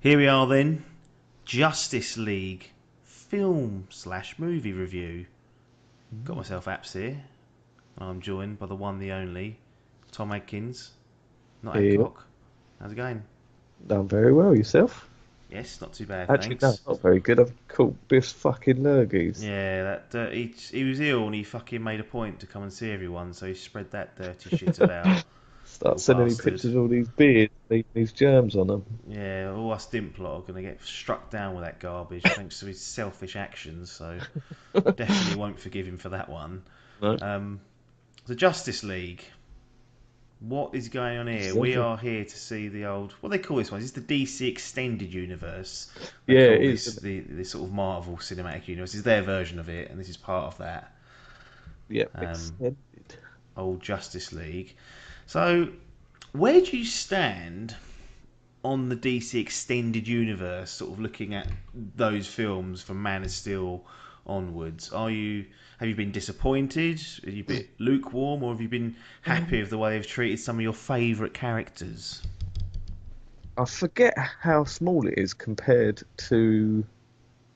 Here we are then, Justice League film slash movie review. Got Mm. myself apps here. I'm joined by the one, the only, Tom Adkins, not Yeah, Adcock. How's it going? done very well yourself. Yes, not too bad, Actually, no, thanks. not very good. I've caught Biff's fucking lurgies. Yeah, he was ill and he fucking made a point to come and see everyone, so he spread that dirty shit about. Start Little sending me bastard. pictures of all these beards, leaving these germs on them. Yeah, all us Dimp lot are going to get struck down with that garbage thanks to his selfish actions, so definitely won't forgive him for that one. No, Um, the Justice League. What is going on this here? is We everything. are here to see the old. What do they call this one? Is this the DC Extended Universe? They Yeah, it call is. this Isn't it? the sort of Marvel Cinematic Universe. This is their version of it, and this is part of that Yeah, um, extended. old Justice League. So, where do you stand on the DC Extended Universe? Sort of looking at those films from Man of Steel onwards. Have you been disappointed? Are you a bit lukewarm, or have you been happy Um, with the way they've treated some of your favourite characters? I forget how small it is compared to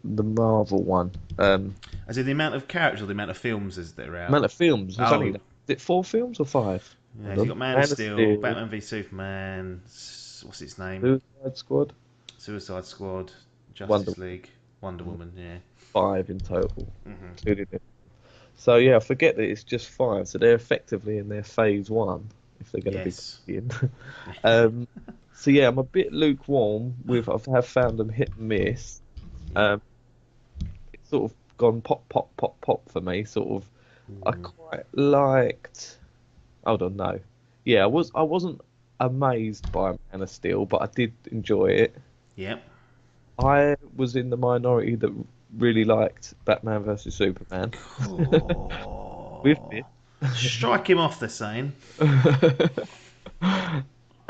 the Marvel one. As in the amount of characters or the amount of films is that are out? Amount of films. There's only, is Oh, it 4 films or five? yeah. Hold So you on. got Man of Man of Steel, Steel, Batman v Superman. What's its name? Suicide Squad, Suicide Squad, Wonder Justice League, Wonder Woman. Woman. Yeah. 5 in total, Hmm. including it. So yeah, I forget that it's just 5. So they're effectively in their phase one, if they're going to be Yes. in. um, so yeah, I'm a bit lukewarm with. Have found them hit and miss. Yeah. Um, it's sort of gone pop, pop, pop, pop for me. Sort of. I Mm. quite liked. Hold on, no. Yeah, I wasn't amazed by Man of Steel, but I did enjoy it. Yep. I was in the minority that really liked Batman versus Superman with Oh. it. Strike him off, they're saying.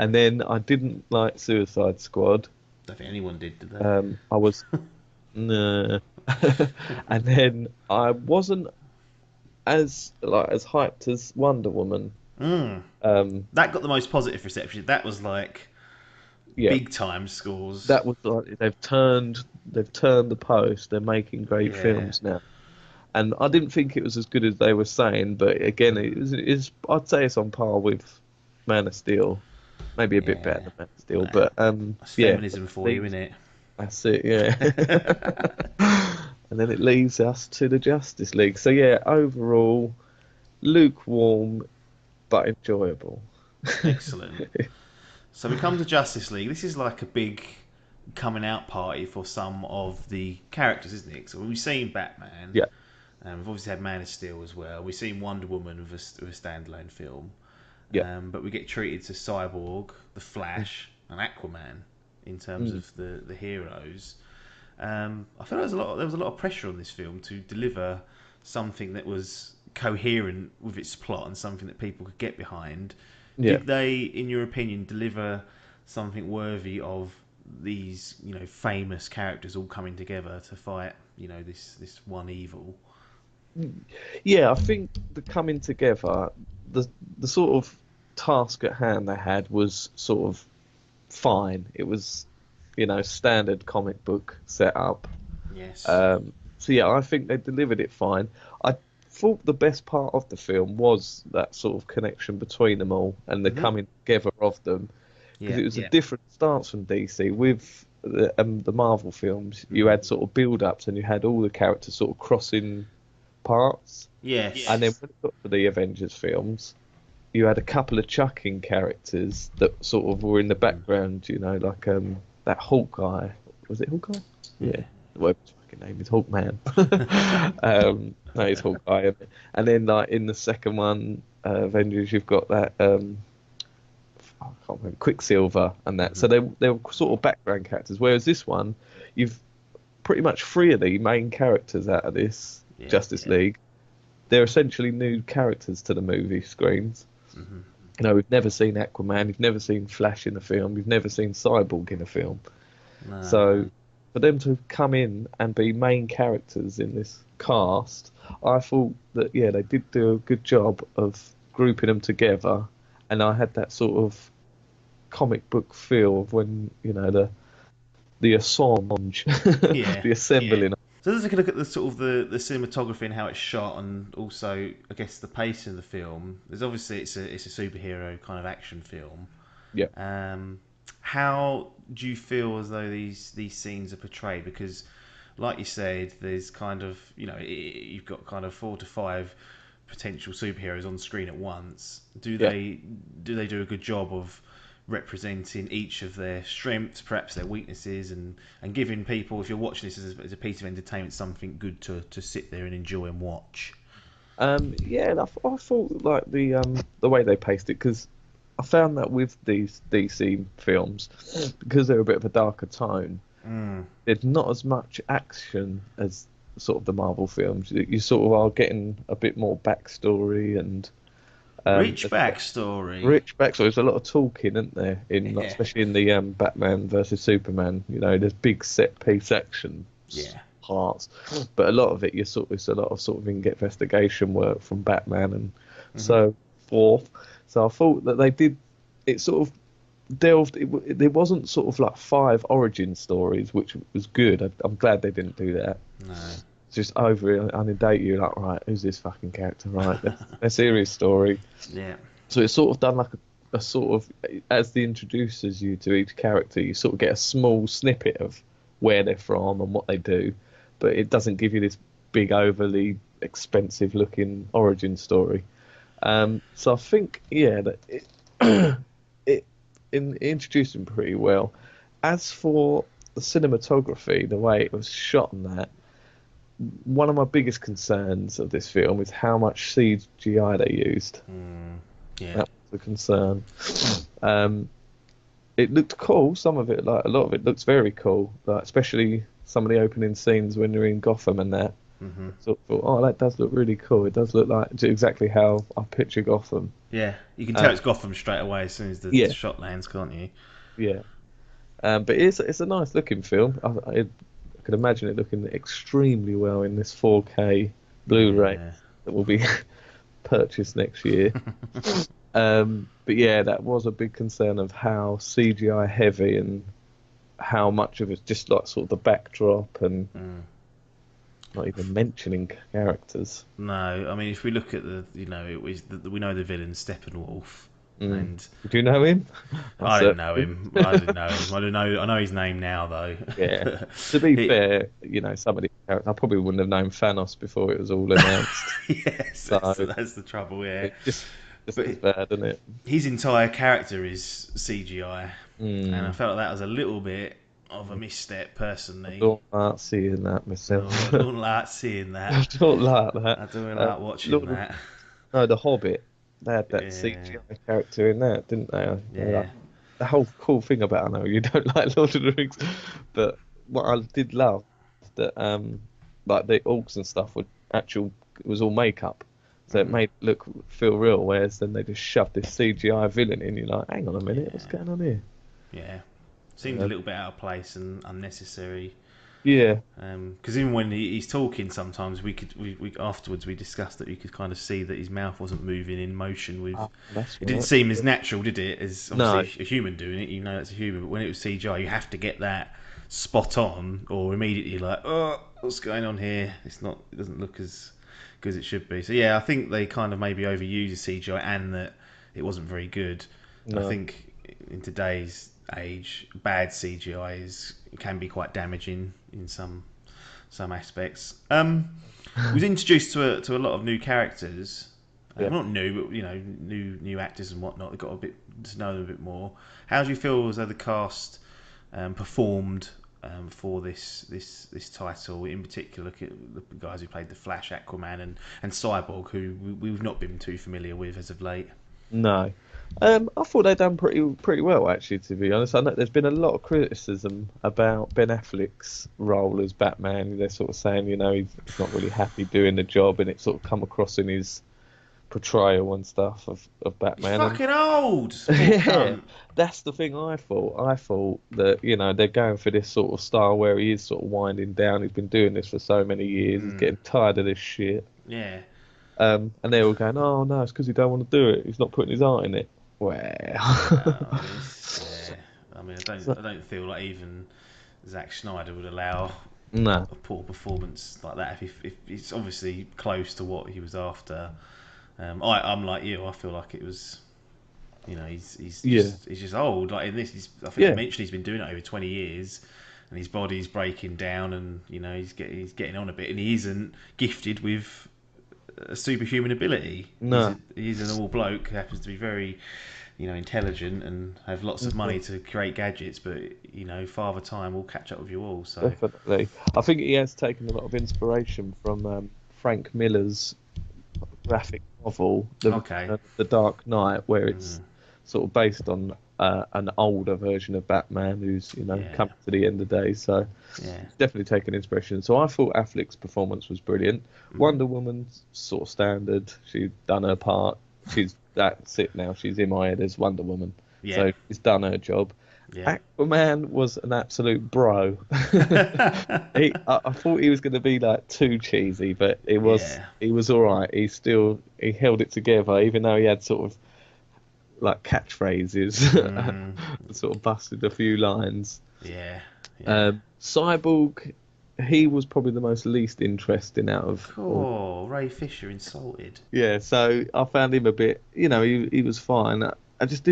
And then I didn't like Suicide Squad. Don't think anyone did they? I was nah. And then I wasn't as hyped as Wonder Woman. Mm. Um, That got the most positive reception. That was like yeah, big time scores. that was like they've turned the post. They're making great Yeah. films now. And I didn't think it was as good as they were saying, but again, I'd say it's on par with Man of Steel, maybe a bit better Yeah. than Man of Steel, Nah. but That's yeah, feminism for you, leaves innit? that's it, yeah. And then it leads us to the Justice League. So yeah, overall, lukewarm but enjoyable. Excellent. So we come to Justice League. This is like a big coming out party for some of the characters, isn't it? So we've seen Batman, Yeah, and we've obviously had Man of Steel as well. We've seen Wonder Woman with a standalone film, yeah. but we get treated to Cyborg, the Flash, and Aquaman in terms Mm, of the heroes. I feel there was a lot of pressure on this film to deliver something that was coherent with its plot and something that people could get behind. yeah. Did they, in your opinion, deliver something worthy of these, famous characters all coming together to fight, this one evil? Yeah, I think the coming together, the the sort of task at hand they had was sort of fine. It was, standard comic book setup. Yes. So yeah, I think they delivered it fine. I thought the best part of the film was that sort of connection between them all and the Mhm. coming together of them, because Yeah. it was a different stance from DC. With the Marvel films, you Mhm. had sort of build-ups and you had all the characters sort of crossing parts, and then Yes. when it got to the Avengers films, you had a couple of chucking characters that sort of were in the Mhm. background, like that Hawkeye. Was it Hawkeye? Yeah. Yeah. Whatever his fucking name is, Hawkman. No, it's Hawkeye. And then like in the second one, Avengers, you've got that I can't remember, Quicksilver and that. So Mhm. they were sort of background characters. Whereas this one, you've pretty much 3 of the main characters out of this Yeah. Justice League. They're essentially new characters to the movie screens. Mhm. We've never seen Aquaman, you've never seen Flash in a film, you've never seen Cyborg in a film. No. So for them to come in and be main characters in this cast, I thought that yeah, they did do a good job of grouping them together, and I had that sort of comic book feel of when the the assemblage, Yeah, the yeah. assembling. So let's take a look at the sort of the cinematography and how it's shot, and also I guess the pace of the film. There's obviously it's a superhero kind of action film. Yeah. Um, how do you feel as though these scenes are portrayed? Because, like you said, there's kind of you've got kind of 4 to 5 potential superheroes on screen at once. Yeah. Do they do a good job of representing each of their strengths, perhaps their weaknesses, and giving people, if you're watching this as a piece of entertainment, something good to sit there and enjoy and watch? Yeah, and I thought like the way they paced it, because I found that with these DC films, because they're a bit of a darker tone, Mm. there's not as much action as sort of the Marvel films. You sort of are getting a bit more backstory and Rich there's backstory. rich backstory. There's a lot of talking, isn't there? In like, Yeah, especially in the Batman versus Superman. There's big set piece action yeah. parts, but a lot of it it's a lot of sort of investigation work from Batman and Hmm. so forth. So I thought that they did it sort of delved. There wasn't sort of like 5 origin stories, which was good. I'm glad they didn't do that. No. It's just over inundate you like, right, who's this fucking character? Right, a serious story. Yeah. So it's sort of done like a sort of, as the introduces you to each character, you sort of get a small snippet of where they're from and what they do, but it doesn't give you this big, overly expensive looking origin story. So I think, yeah, that it introduced them pretty well. As for the cinematography, the way it was shot and that, one of my biggest concerns of this film is how much CGI they used. Mm. Yeah. That was a concern. Um, it looked cool. Some of it, like a lot of it, looks very cool. Like, especially some of the opening scenes when you're in Gotham and that. Hmm. Sort of thought, oh, that does look really cool. It does look like exactly how I picture Gotham. Yeah. You can tell Uh, it's Gotham straight away as soon as the yeah, shot lands, can't you? yeah. But it's a nice looking film. I could imagine it looking extremely well in this 4K Blu-ray Yeah. that will be purchased next year. But yeah, that was a big concern of how CGI heavy and how much of it's just like sort of the backdrop and Mm. not even mentioning characters. No, I mean, if we look at we know the villain Steppenwolf, Mm. and Do you know him? I I didn't know certainly. him. I didn't know him. I know his name now though. Yeah. To be It, fair, some of the characters, I probably wouldn't have known Thanos before it was all announced. yes, So that's the trouble. Yeah, it's just as but bad, isn't it? his entire character is CGI, and I Mm. felt like that was a little bit of a misstep I personally. don't like seeing that No, myself. I don't like seeing that. I don't like that. I don't Uh, like watching Lord of that. No, The Hobbit. They had that Yeah, CGI character in that, didn't they? yeah. The whole cool thing about, I know you don't like Lord of the Rings, but what I did love that like the orcs and stuff were actual, it was all makeup, so it Mm, made it feel real. Whereas then they just shoved this CGI villain in. You're like, hang on a minute, what's yeah, going on here? yeah. Seemed a Uh, little bit out of place and unnecessary. yeah, Because even when he's talking, sometimes we afterwards we discussed that you could kind of see that his mouth wasn't moving in motion with. that's It didn't right. seem as natural, did it? As obviously No, a human doing it, you know it's a human. But when it was CGI, you have to get that spot on, or immediately like, oh, what's going on here? It's not. It doesn't look as good as it should be. So yeah, I think they kind of maybe overused the CGI and that it wasn't very good. I no, think in today's age, bad CGI can be quite damaging in some aspects. Was introduced to a lot of new characters. yeah. Not new, but new actors and whatnot. They got a bit to know them a bit more. How do you feel as though the cast performed for this title? In particular, look at the guys who played the Flash, Aquaman, and Cyborg, who we've not been too familiar with as of late. No. I thought they'd done pretty well actually, to be honest. I know there's been a lot of criticism about Ben Affleck's role as Batman. They're sort of saying, he's not really happy doing the job, and it sort of come across in his portrayal and stuff of He's Batman. And fucking old, poor yeah, cunt. that's the thing I thought. I thought that, they're going for this sort of style where he is sort of winding down. He's been doing this for so many years. He's Mm, getting tired of this shit. yeah. And they're all going, oh no, it's because he don't want to do it. He's not putting his heart in it. Well, Well, I mean, yeah. I mean, so, I don't feel like even. Zack Snyder would allow No. a poor performance like that if it's obviously close to what he was after. I'm like you. I feel like it was. Yeah. He's just old. Like in this, I think they Yeah. mentioned he's been doing it over 20 years, and his body's breaking down, and he's getting on a bit, and he isn't gifted with a superhuman ability. No. He's a normal bloke who happens to be very intelligent and have lots of Mhm. money to create gadgets, but Father Time will catch up with you all. So Definitely. I think he has taken a lot of inspiration from Frank Miller's graphic novel, okay, The Dark Knight, where it's mm, sort of based on an older version of Batman who's, yeah, come to the end of the day. So yeah, it's definitely taken inspiration. So I thought Affleck's performance was brilliant. hmm, Wonder Woman's sort of standard. She's done her part. That's it now. She's in my head as Wonder Woman. yeah, So she's done her job. yeah, Aquaman was an absolute bro. I thought he was going to be like too cheesy, but yeah. he was all right. He held it together, even though he had sort of like catchphrases, Mm, sort of busted a few lines. yeah, yeah. Cyborg, he was probably the most least interesting out of all. Cool. Ray Fisher insulted. Yeah, so I found him a bit, he was fine. I just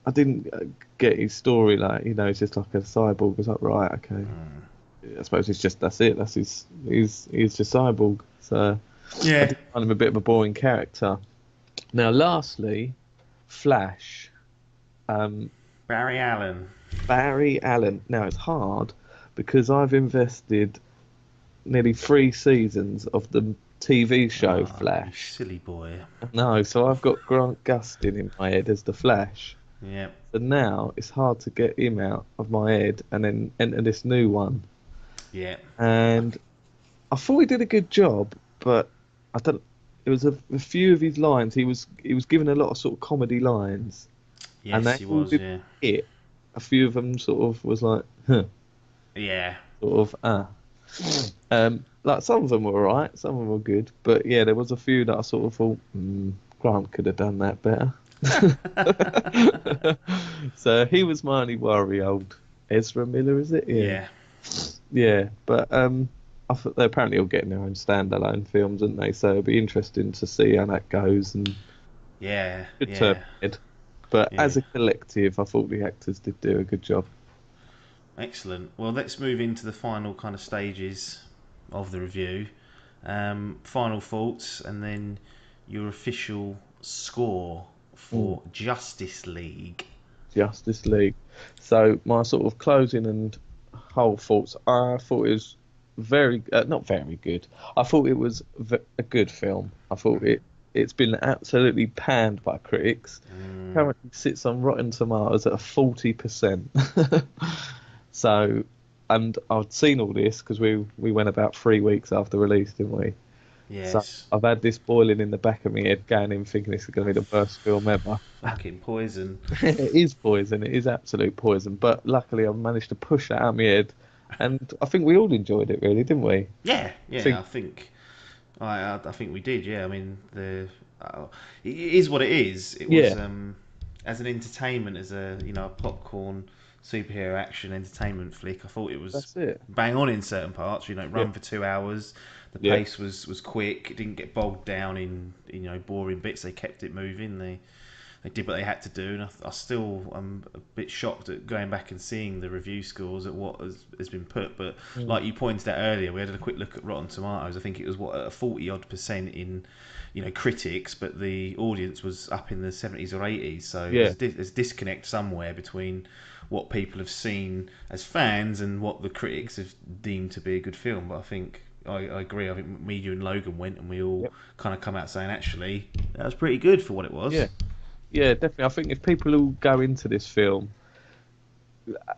I didn't get his story. Like, it's just like a cyborg. I was like, right, okay. Mm. I suppose that's it. He's just cyborg. So I Yeah. did find him a bit of a boring character. Now, lastly, Flash, um, Barry Allen. Barry Allen. Now it's hard because I've invested nearly 3 seasons of the TV show Oh, you Flash. silly boy. No, so I've got Grant Gustin in my head as the Flash. Yeah. So now it's hard to get him out of my head and then enter this new one. Yeah. And I thought he did a good job, but I don't. It was a few of his lines. He was given a lot of sort of comedy lines, and Yes, they he all was. did Yeah. hit. A few of them sort of was like, huh, Yeah. sort of like some of them were alright, some of them were good, but yeah, there was a few that I sort of thought, Grant could have done that better. So he was my only worry, old Ezra Miller, is it? Yeah, Yeah. yeah. But I thought they're apparently all getting their own standalone films, aren't they? So it'll be interesting to see how that goes and Yeah. good turn Yeah. ahead. But Yeah. as a collective, I thought the actors did do a good job. Excellent. Well, let's move into the final kind of stages of the review. Final thoughts, and then your official score Mm. for Justice League. Justice League. So my sort of closing and whole thoughts. I thought it was not very good. I thought it was a good film. I thought it's been absolutely panned by critics. Mm, Currently sits on Rotten Tomatoes at a 40%. So, and I'd seen all this because we went about 3 weeks after release, didn't we? So yes. I've had this boiling in the back of my head, going in thinking this is going to be the worst film ever. Fucking poison. It is poison. It is absolute poison. But luckily, I managed to push that out of my head, and I think we all enjoyed it, really, didn't we? Yeah. I Yeah. think, I think we did. Yeah. I mean, it is what it is. It was yeah, as an entertainment, as a popcorn superhero action entertainment flick. I thought it was that's it. bang on in certain parts. It Yeah, run for 2 hours. The yeah, pace was quick. It didn't get bogged down in boring bits. They kept it moving. They did what they had to do, and I still am a bit shocked at going back and seeing the review scores at what has been put. But mm, like you pointed out earlier, we had a quick look at Rotten Tomatoes. I think it was a 40% in critics, but the audience was up in the 70s or 80s. So yeah, there's a disconnect somewhere between what people have seen as fans and what the critics have deemed to be a good film. But I think I agree. I think me, you, and Logan went, and we all yep, kind of come out saying actually that was pretty good for what it was. yeah, yeah, definitely. I think if people all go into this film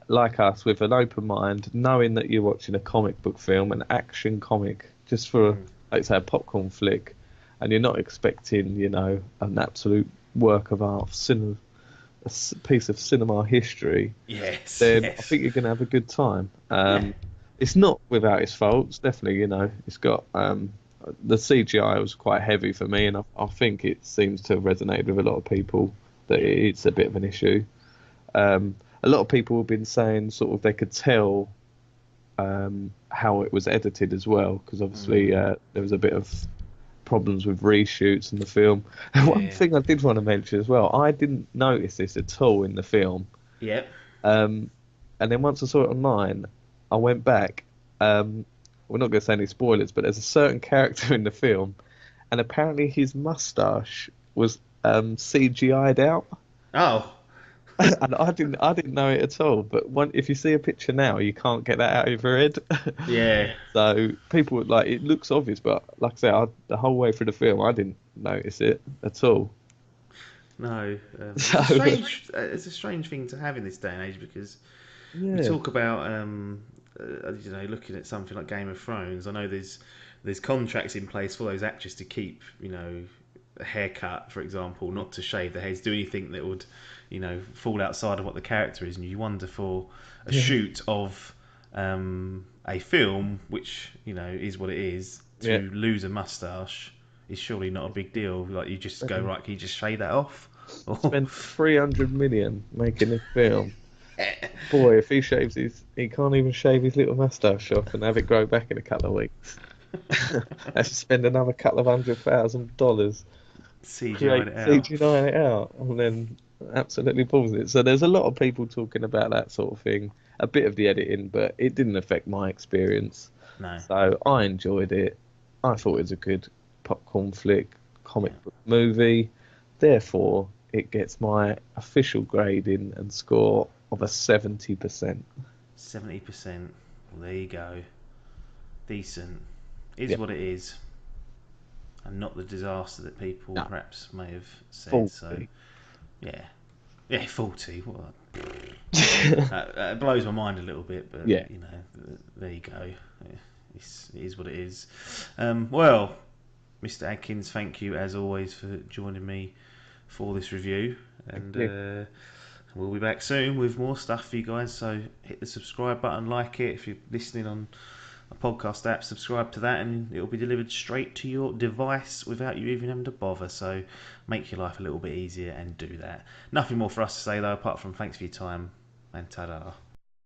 like us with an open mind, knowing that you're watching a comic book film, an action comic, just for, Mm. like say, a popcorn flick, and you're not expecting, an absolute work of art, piece of cinema history, Yes, then I yes. think you're going to have a good time. Yeah. It's not without its faults, definitely. It's got the CGI was quite heavy for me, and I think it seems to have resonated with a lot of people that it's a bit of an issue. A lot of people have been saying sort of they could tell how it was edited as well, because obviously Mm, there was a bit of problems with reshoots in the film. And one yeah. thing I did want to mention as well, I didn't notice this at all in the film. Yep. Um, and then once I saw it online, I went back. We're not going to say any spoilers, but there's a certain character in the film, and apparently his mustache was CGI'd out. Oh. And I didn't know it at all. But if you see a picture now, you can't get that out of your head. Yeah. So people would like it looks obvious, but like I said, the whole way through the film, I didn't notice it at all. No. It's So a strange. It's a strange thing to have in this day and age because we yeah, talk about looking at something like Game of Thrones. I know there's contracts in place for those actors to keep a haircut, for example, not to shave their heads, do anything that would fall outside of what the character is, and you wonder for a yeah, shoot of a film, which is what it is, yeah. to lose a mustache is surely not a big deal. Like you just go, Spend, right, can you just shave that off? Or spend 300 million making a film. Boy, if he can't even shave his little mustache off and have it grow back in a couple of weeks. Let's spend another couple of $100,000 CGI'd it out. CGI it out and then absolutely pulls it. So there's a lot of people talking about that sort of thing. A bit of the editing, but it didn't affect my experience. No. So I enjoyed it. I thought it was a good popcorn flick, Yeah. comic book movie. Therefore, it gets my official grading and score of a 70%. 70%. Well, there you go. Decent. Is Yeah, what it is, and not the disaster that people no, perhaps may have said. So, 40. yeah. Yeah, 40. Well, that blows my mind a little bit, but, Yeah, there you go. Yeah, it is what it is. Well, Mr. Adkins, thank you as always for joining me for this review. thank And you. we'll be back soon with more stuff for you guys. So hit the subscribe button, like it. If you're listening on a podcast app, subscribe to that, and it'll be delivered straight to your device without you even having to bother. So make your life a little bit easier and do that. Nothing more for us to say though, apart from thanks for your time and ta-da.